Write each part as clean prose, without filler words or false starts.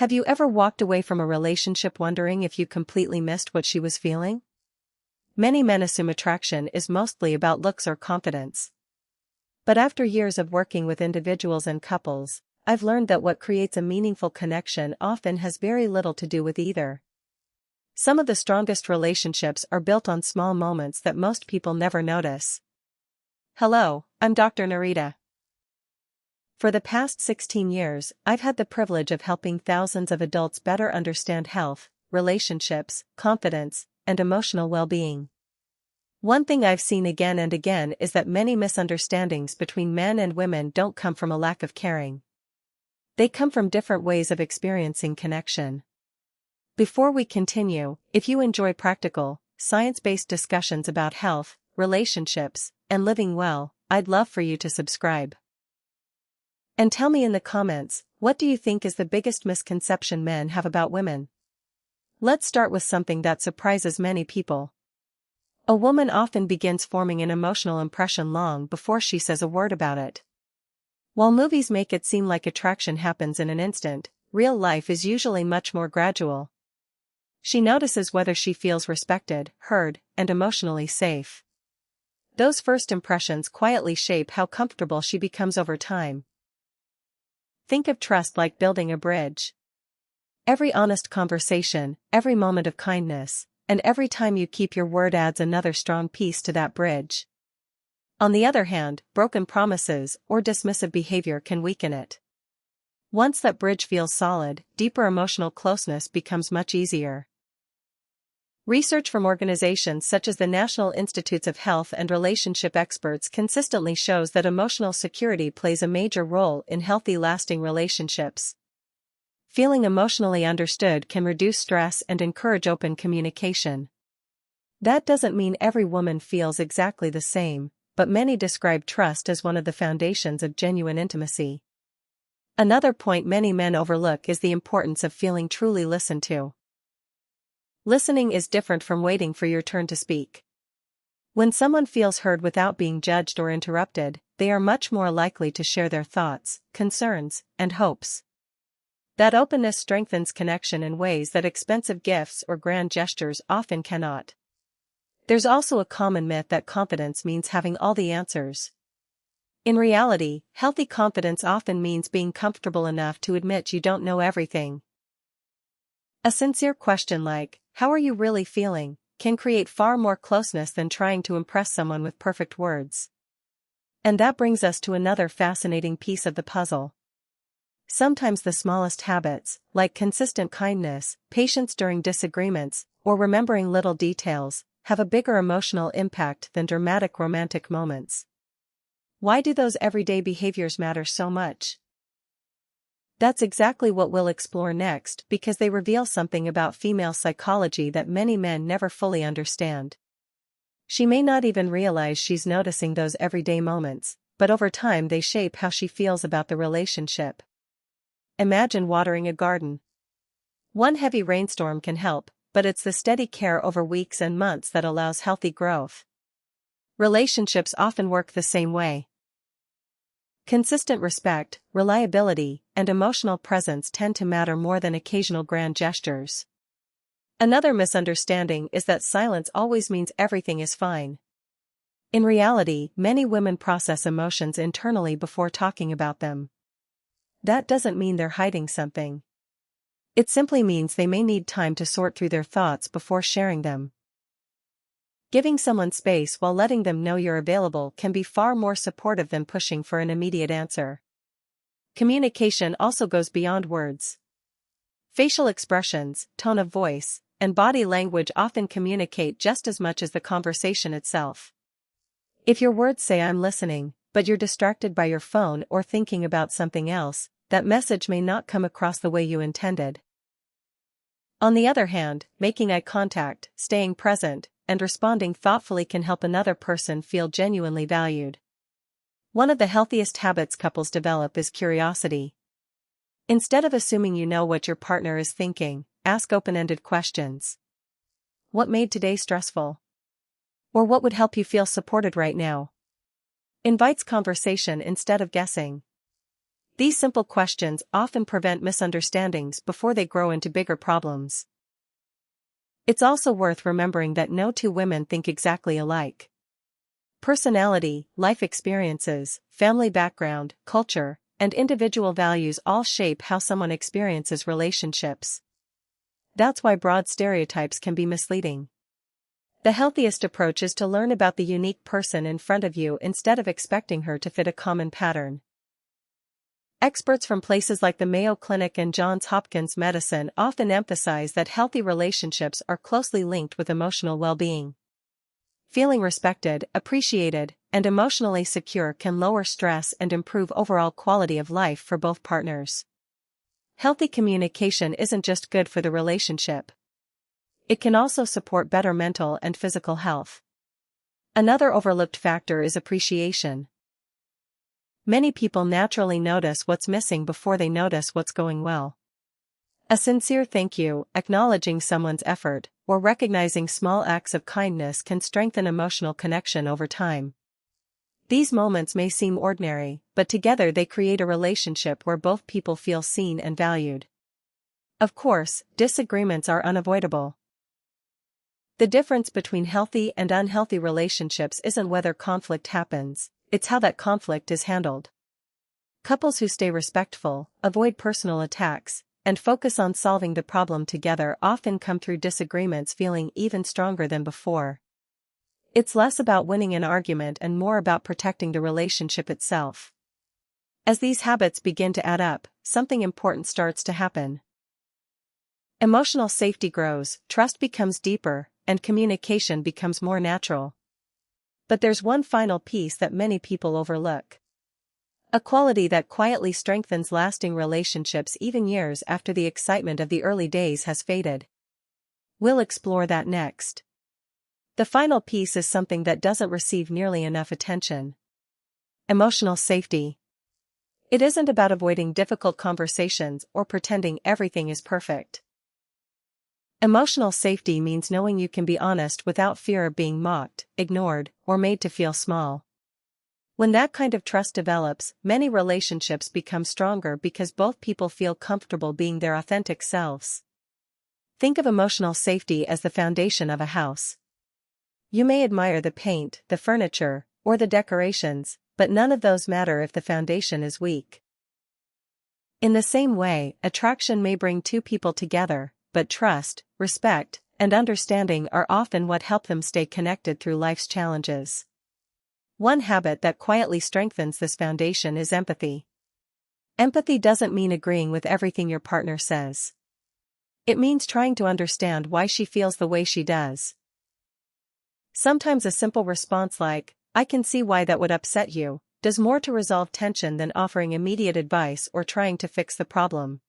Have you ever walked away from a relationship wondering if you completely missed what she was feeling? Many men assume attraction is mostly about looks or confidence. But after years of working with individuals and couples, I've learned that what creates a meaningful connection often has very little to do with either. Some of the strongest relationships are built on small moments that most people never notice. Hello, I'm Dr. Nerita. For the past 16 years, I've had the privilege of helping thousands of adults better understand health, relationships, confidence, and emotional well-being. One thing I've seen again and again is that many misunderstandings between men and women don't come from a lack of caring. They come from different ways of experiencing connection. Before we continue, if you enjoy practical, science-based discussions about health, relationships, and living well, I'd love for you to subscribe. And tell me in the comments, what do you think is the biggest misconception men have about women? Let's start with something that surprises many people. A woman often begins forming an emotional impression long before she says a word about it. While movies make it seem like attraction happens in an instant, real life is usually much more gradual. She notices whether she feels respected, heard, and emotionally safe. Those first impressions quietly shape how comfortable she becomes over time. Think of trust like building a bridge. Every honest conversation, every moment of kindness, and every time you keep your word adds another strong piece to that bridge. On the other hand, broken promises or dismissive behavior can weaken it. Once that bridge feels solid, deeper emotional closeness becomes much easier. Research from organizations such as the National Institutes of Health and relationship experts consistently shows that emotional security plays a major role in healthy, lasting relationships. Feeling emotionally understood can reduce stress and encourage open communication. That doesn't mean every woman feels exactly the same, but many describe trust as one of the foundations of genuine intimacy. Another point many men overlook is the importance of feeling truly listened to. Listening is different from waiting for your turn to speak. When someone feels heard without being judged or interrupted, they are much more likely to share their thoughts, concerns, and hopes. That openness strengthens connection in ways that expensive gifts or grand gestures often cannot. There's also a common myth that confidence means having all the answers. In reality, healthy confidence often means being comfortable enough to admit you don't know everything. A sincere question like, "How are you really feeling?" can create far more closeness than trying to impress someone with perfect words. And that brings us to another fascinating piece of the puzzle. Sometimes the smallest habits, like consistent kindness, patience during disagreements, or remembering little details, have a bigger emotional impact than dramatic romantic moments. Why do those everyday behaviors matter so much? That's exactly what we'll explore next because they reveal something about female psychology that many men never fully understand. She may not even realize she's noticing those everyday moments, but over time they shape how she feels about the relationship. Imagine watering a garden. One heavy rainstorm can help, but it's the steady care over weeks and months that allows healthy growth. Relationships often work the same way. Consistent respect, reliability, and emotional presence tend to matter more than occasional grand gestures. Another misunderstanding is that silence always means everything is fine. In reality, many women process emotions internally before talking about them. That doesn't mean they're hiding something. It simply means they may need time to sort through their thoughts before sharing them. Giving someone space while letting them know you're available can be far more supportive than pushing for an immediate answer. Communication also goes beyond words. Facial expressions, tone of voice, and body language often communicate just as much as the conversation itself. If your words say "I'm listening," but you're distracted by your phone or thinking about something else, that message may not come across the way you intended. On the other hand, making eye contact, staying present, and responding thoughtfully can help another person feel genuinely valued. One of the healthiest habits couples develop is curiosity. Instead of assuming you know what your partner is thinking, ask open-ended questions. What made today stressful? Or what would help you feel supported right now? Invites conversation instead of guessing. These simple questions often prevent misunderstandings before they grow into bigger problems. It's also worth remembering that no two women think exactly alike. Personality, life experiences, family background, culture, and individual values all shape how someone experiences relationships. That's why broad stereotypes can be misleading. The healthiest approach is to learn about the unique person in front of you instead of expecting her to fit a common pattern. Experts from places like the Mayo Clinic and Johns Hopkins Medicine often emphasize that healthy relationships are closely linked with emotional well-being. Feeling respected, appreciated, and emotionally secure can lower stress and improve overall quality of life for both partners. Healthy communication isn't just good for the relationship. It can also support better mental and physical health. Another overlooked factor is appreciation. Many people naturally notice what's missing before they notice what's going well. A sincere thank you, acknowledging someone's effort, or recognizing small acts of kindness can strengthen emotional connection over time. These moments may seem ordinary, but together they create a relationship where both people feel seen and valued. Of course, disagreements are unavoidable. The difference between healthy and unhealthy relationships isn't whether conflict happens, it's how that conflict is handled. Couples who stay respectful, avoid personal attacks, and focus on solving the problem together often come through disagreements feeling even stronger than before. It's less about winning an argument and more about protecting the relationship itself. As these habits begin to add up, something important starts to happen. Emotional safety grows, trust becomes deeper, and communication becomes more natural. But there's one final piece that many people overlook. A quality that quietly strengthens lasting relationships even years after the excitement of the early days has faded. We'll explore that next. The final piece is something that doesn't receive nearly enough attention. Emotional safety. It isn't about avoiding difficult conversations or pretending everything is perfect. Emotional safety means knowing you can be honest without fear of being mocked, ignored, or made to feel small. When that kind of trust develops, many relationships become stronger because both people feel comfortable being their authentic selves. Think of emotional safety as the foundation of a house. You may admire the paint, the furniture, or the decorations, but none of those matter if the foundation is weak. In the same way, attraction may bring two people together, but trust, respect, and understanding are often what help them stay connected through life's challenges. One habit that quietly strengthens this foundation is empathy. Empathy doesn't mean agreeing with everything your partner says. It means trying to understand why she feels the way she does. Sometimes a simple response like, "I can see why that would upset you," does more to resolve tension than offering immediate advice or trying to fix the problem.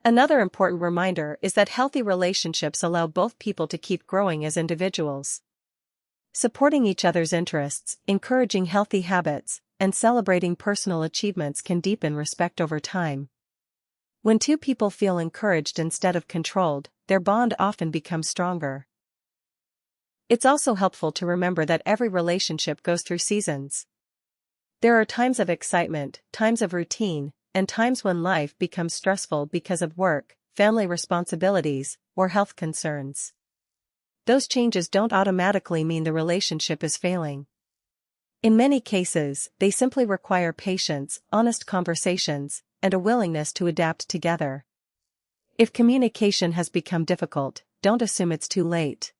Another important reminder is that healthy relationships allow both people to keep growing as individuals. Supporting each other's interests, encouraging healthy habits, and celebrating personal achievements can deepen respect over time. When two people feel encouraged instead of controlled, their bond often becomes stronger. It's also helpful to remember that every relationship goes through seasons. There are times of excitement, times of routine, and times when life becomes stressful because of work, family responsibilities, or health concerns. Those changes don't automatically mean the relationship is failing. In many cases, they simply require patience, honest conversations, and a willingness to adapt together. If communication has become difficult, don't assume it's too late.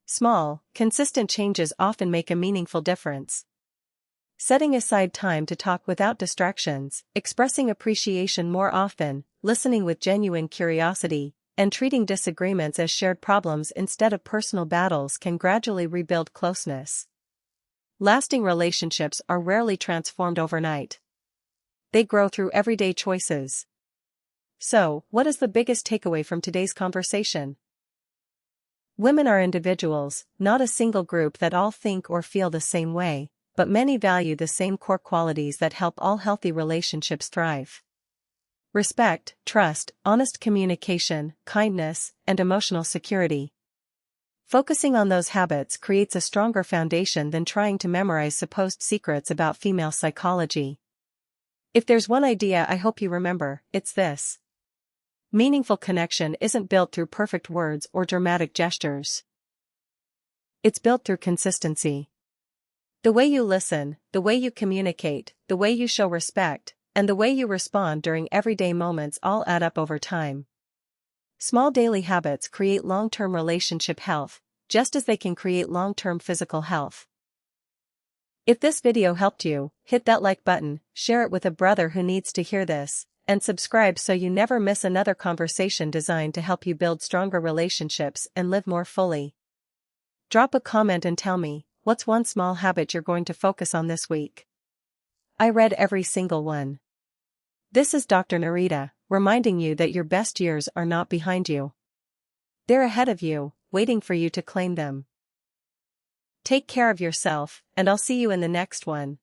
Small, consistent changes often make a meaningful difference. Setting aside time to talk without distractions, expressing appreciation more often, listening with genuine curiosity, and treating disagreements as shared problems instead of personal battles can gradually rebuild closeness. Lasting relationships are rarely transformed overnight. They grow through everyday choices. So, what is the biggest takeaway from today's conversation? Women are individuals, not a single group that all think or feel the same way, but many value the same core qualities that help all healthy relationships thrive. Respect, trust, honest communication, kindness, and emotional security. Focusing on those habits creates a stronger foundation than trying to memorize supposed secrets about female psychology. If there's one idea I hope you remember, it's this. Meaningful connection isn't built through perfect words or dramatic gestures. It's built through consistency. The way you listen, the way you communicate, the way you show respect, and the way you respond during everyday moments all add up over time. Small daily habits create long-term relationship health, just as they can create long-term physical health. If this video helped you, hit that like button, share it with a brother who needs to hear this, and subscribe so you never miss another conversation designed to help you build stronger relationships and live more fully. Drop a comment and tell me, what's one small habit you're going to focus on this week? I read every single one. This is Dr. Nerita, reminding you that your best years are not behind you. They're ahead of you, waiting for you to claim them. Take care of yourself, and I'll see you in the next one.